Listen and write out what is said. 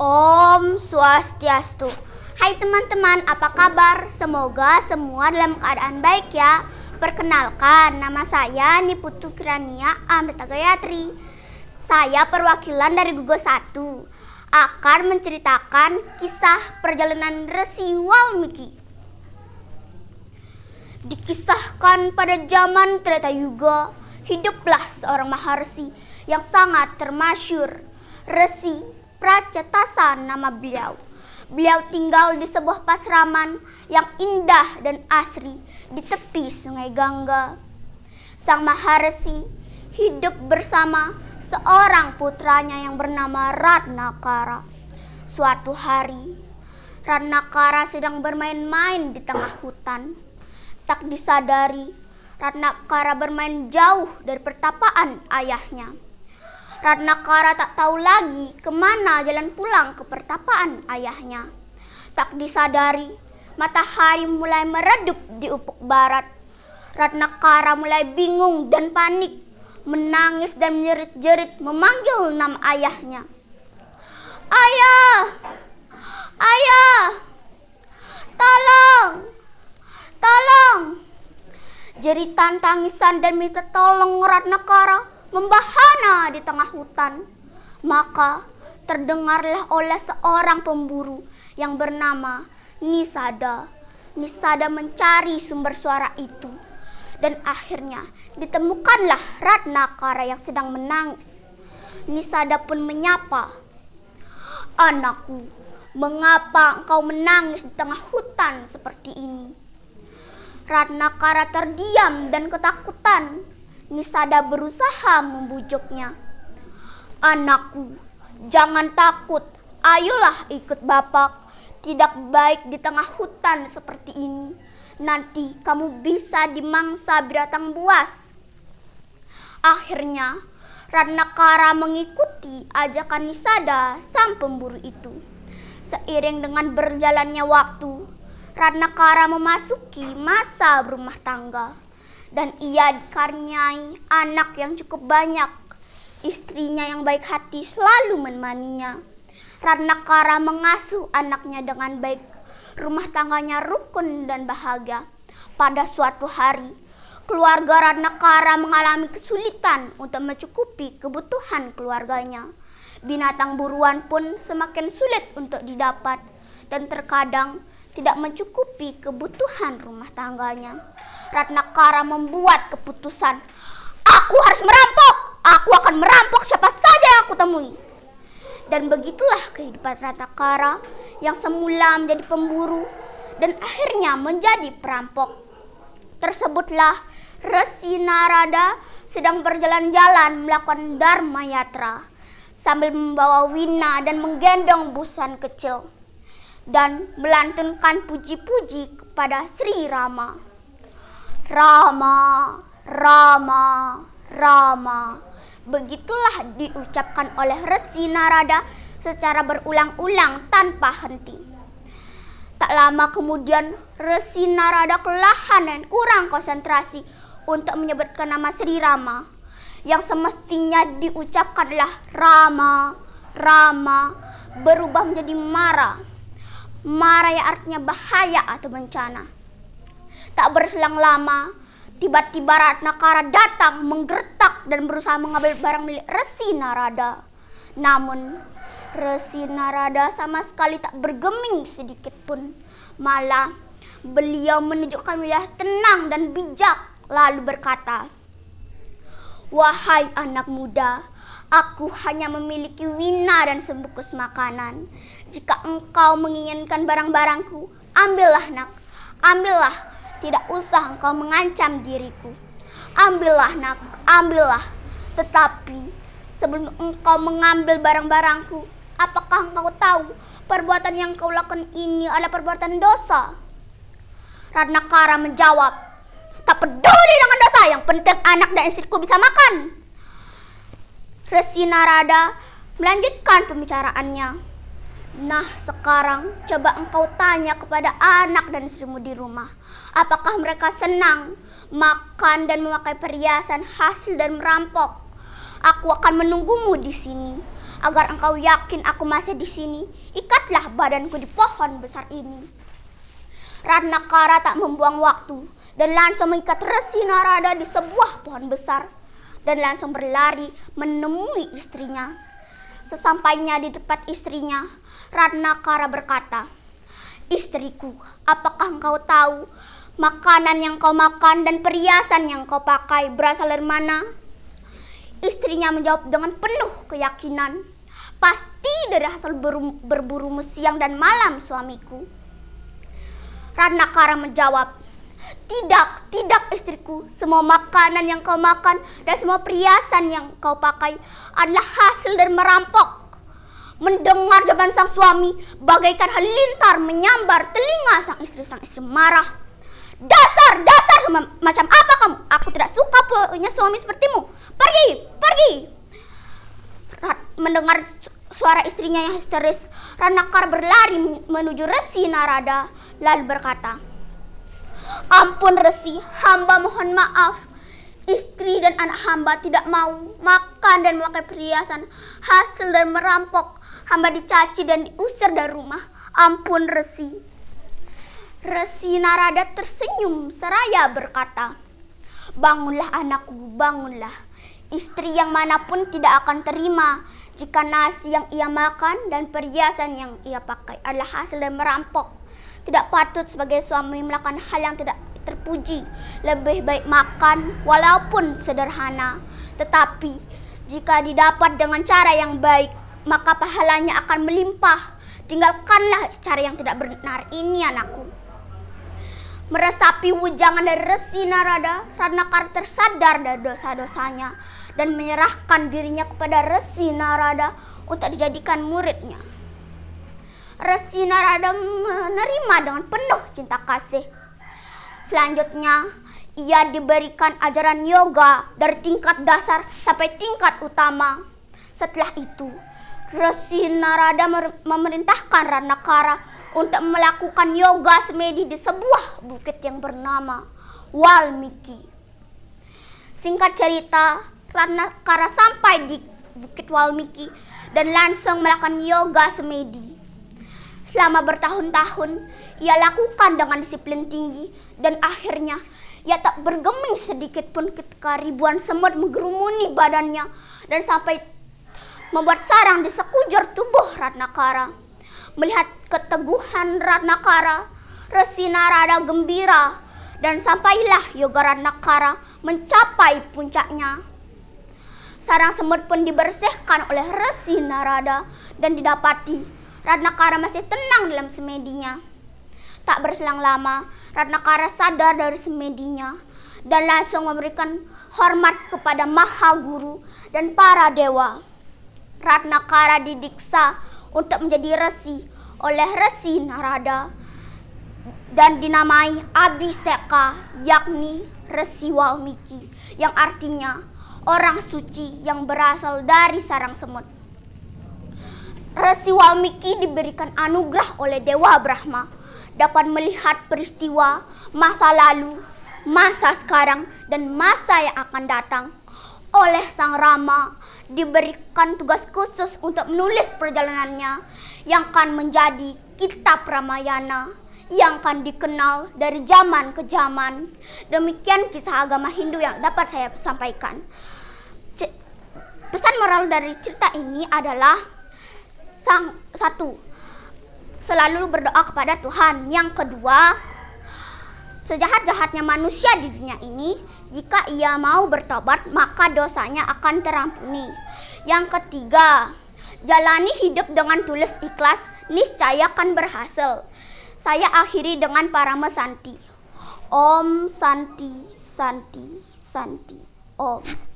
Om Swastiastu. Hai teman-teman, apa kabar? Semoga semua dalam keadaan baik ya. Perkenalkan, nama saya Niputu Kirania Amrita Gayatri. Saya perwakilan dari Gugus 1 akan menceritakan kisah perjalanan Resi Walmiki. Dikisahkan pada zaman Treta Yuga, hiduplah seorang maharsi yang sangat termasyhur, Resi Pracetasa nama beliau. Beliau tinggal di sebuah pasraman yang indah dan asri di tepi sungai Gangga. Sang maharsi hidup bersama seorang putranya yang bernama Ratnakara. Suatu hari, Ratnakara sedang bermain-main di tengah hutan. Tak disadari, Ratnakara bermain jauh dari pertapaan ayahnya. Ratnakara tak tahu lagi kemana jalan pulang ke pertapaan ayahnya. Tak disadari, matahari mulai meredup di ufuk barat. Ratnakara mulai bingung dan panik, menangis dan menjerit-jerit memanggil nama ayahnya. Ayah! Ayah! Tolong! Tolong! Jeritan, tangisan dan minta tolong Ratnakara membahana di tengah hutan. Maka terdengarlah oleh seorang pemburu yang bernama Nisada. Nisada mencari sumber suara itu, dan akhirnya ditemukanlah Ratnakara yang sedang menangis. Nisada pun menyapa, "Anakku, mengapa engkau menangis di tengah hutan seperti ini?" Ratnakara terdiam dan ketakutan. Nisada berusaha membujuknya. "Anakku, jangan takut. Ayolah ikut Bapak. Tidak baik di tengah hutan seperti ini. Nanti kamu bisa dimangsa binatang buas." Akhirnya, Ratnakara mengikuti ajakan Nisada sang pemburu itu. Seiring dengan berjalannya waktu, Ratnakara memasuki masa berumah tangga. Dan ia dikaruniai anak yang cukup banyak. Istrinya yang baik hati selalu menemaninya. Ratnakara mengasuh anaknya dengan baik. Rumah tangganya rukun dan bahagia. Pada suatu hari, keluarga Ratnakara mengalami kesulitan untuk mencukupi kebutuhan keluarganya. Binatang buruan pun semakin sulit untuk didapat dan terkadang tidak mencukupi kebutuhan rumah tangganya. Ratnakara membuat keputusan, "Aku harus merampok. Aku akan merampok siapa saja yang aku temui." Dan begitulah kehidupan Ratnakara yang semula menjadi pemburu dan akhirnya menjadi perampok. Tersebutlah Resi Narada sedang berjalan-jalan melakukan dharma yatra sambil membawa wina dan menggendong busan kecil dan melantunkan puji-puji kepada Sri Rama. "Rama, Rama, Rama." Begitulah diucapkan oleh Resi Narada secara berulang-ulang tanpa henti. Tak lama kemudian Resi Narada kelelahan dan kurang konsentrasi untuk menyebutkan nama Sri Rama. Yang semestinya diucapkan adalah Rama, Rama, berubah menjadi Mara. Mara yang artinya bahaya atau bencana. Tak berselang lama, tiba-tiba Ratnakara datang menggertak dan berusaha mengambil barang milik Resi Narada. Namun, Resi Narada sama sekali tak bergeming sedikit pun. Malah, beliau menunjukkan wajah tenang dan bijak lalu berkata, "Wahai anak muda, aku hanya memiliki wina dan sebungkus makanan. Jika engkau menginginkan barang-barangku, ambillah nak, ambillah. Tidak usah engkau mengancam diriku. Ambillah nak, ambillah. Tetapi sebelum engkau mengambil barang-barangku, apakah engkau tahu perbuatan yang kau lakukan ini adalah perbuatan dosa?" Ratnakara menjawab, "Tak peduli dengan dosa, yang penting anak dan istriku bisa makan." Resi Narada melanjutkan pembicaraannya. "Nah, sekarang coba engkau tanya kepada anak dan istrimu di rumah. Apakah mereka senang makan dan memakai perhiasan hasil dan merampok? Aku akan menunggumu di sini. Agar engkau yakin aku masih di sini, ikatlah badanku di pohon besar ini. Ratnakara tak membuang waktu dan langsung mengikat Resi Narada di sebuah pohon besar dan langsung berlari menemui istrinya. Sesampainya di depan istrinya, Ratnakara berkata, "Istriku, apakah engkau tahu makanan yang kau makan dan perhiasan yang kau pakai berasal dari mana?" Istrinya menjawab dengan penuh keyakinan, "Pasti dari hasil berburumu siang dan malam, suamiku." Ratnakara menjawab, tidak istriku. Semua makanan yang kau makan dan semua perhiasan yang kau pakai adalah hasil dari merampok." Mendengar jawaban sang suami, bagaikan halilintar menyambar telinga sang istri marah. Dasar, macam apa kamu? Aku tidak suka punya suami sepertimu. Pergi. Mendengar suara istrinya yang histeris, Ratnakara berlari menuju Resi Narada lalu berkata, "Ampun Resi, hamba mohon maaf. Istri dan anak hamba tidak mau makan dan memakai perhiasan hasil dari merampok. Hamba dicaci dan diusir dari rumah. Ampun Resi." Resi Narada tersenyum seraya berkata, "Bangunlah anakku, bangunlah. Istri yang manapun tidak akan terima jika nasi yang ia makan dan perhiasan yang ia pakai adalah hasil dari merampok. Tidak patut sebagai suami melakukan hal yang tidak terpuji. Lebih baik makan walaupun sederhana, tetapi jika didapat dengan cara yang baik, maka pahalanya akan melimpah. Tinggalkanlah cara yang tidak benar ini, anakku." Meresapi wejangan dari Resi Narada, Ratnakara tersadar dari dosa-dosanya dan menyerahkan dirinya kepada Resi Narada untuk dijadikan muridnya. Resi Narada menerima dengan penuh cinta kasih. Selanjutnya, ia diberikan ajaran yoga dari tingkat dasar sampai tingkat utama. Setelah itu, Resi Narada memerintahkan Ratnakara untuk melakukan yoga semedi di sebuah bukit yang bernama Walmiki. Singkat cerita, Ratnakara sampai di bukit Walmiki dan langsung melakukan yoga semedi. Selama bertahun-tahun, ia lakukan dengan disiplin tinggi dan akhirnya ia tak bergeming sedikit pun ketika ribuan semut menggerumuni badannya dan sampai membuat sarang di sekujur tubuh Ratnakara. Melihat keteguhan Ratnakara, Resi Narada gembira dan sampailah yoga Ratnakara mencapai puncaknya. Sarang semut pun dibersihkan oleh Resi Narada dan didapati Ratnakara masih tenang dalam semedinya. Tak berselang lama, Ratnakara sadar dari semedinya dan langsung memberikan hormat kepada Mahaguru dan para dewa. Ratnakara didiksa untuk menjadi resi oleh Resi Narada dan dinamai Abhiseka, yakni Resi Walmiki, yang artinya orang suci yang berasal dari sarang semut. Resi Walmiki diberikan anugerah oleh Dewa Brahma, dapat melihat peristiwa masa lalu, masa sekarang, dan masa yang akan datang. Oleh Sang Rama diberikan tugas khusus untuk menulis perjalanannya yang akan menjadi kitab Ramayana yang akan dikenal dari zaman ke zaman. Demikian kisah agama Hindu yang dapat saya sampaikan. Pesan moral dari cerita ini adalah satu, selalu berdoa kepada Tuhan. Yang kedua, sejahat-jahatnya manusia di dunia ini, jika ia mau bertobat maka dosanya akan terampuni. Yang ketiga, jalani hidup dengan tulus ikhlas, niscaya akan berhasil. Saya akhiri dengan Parama Santi. Om Santi Santi Santi Om.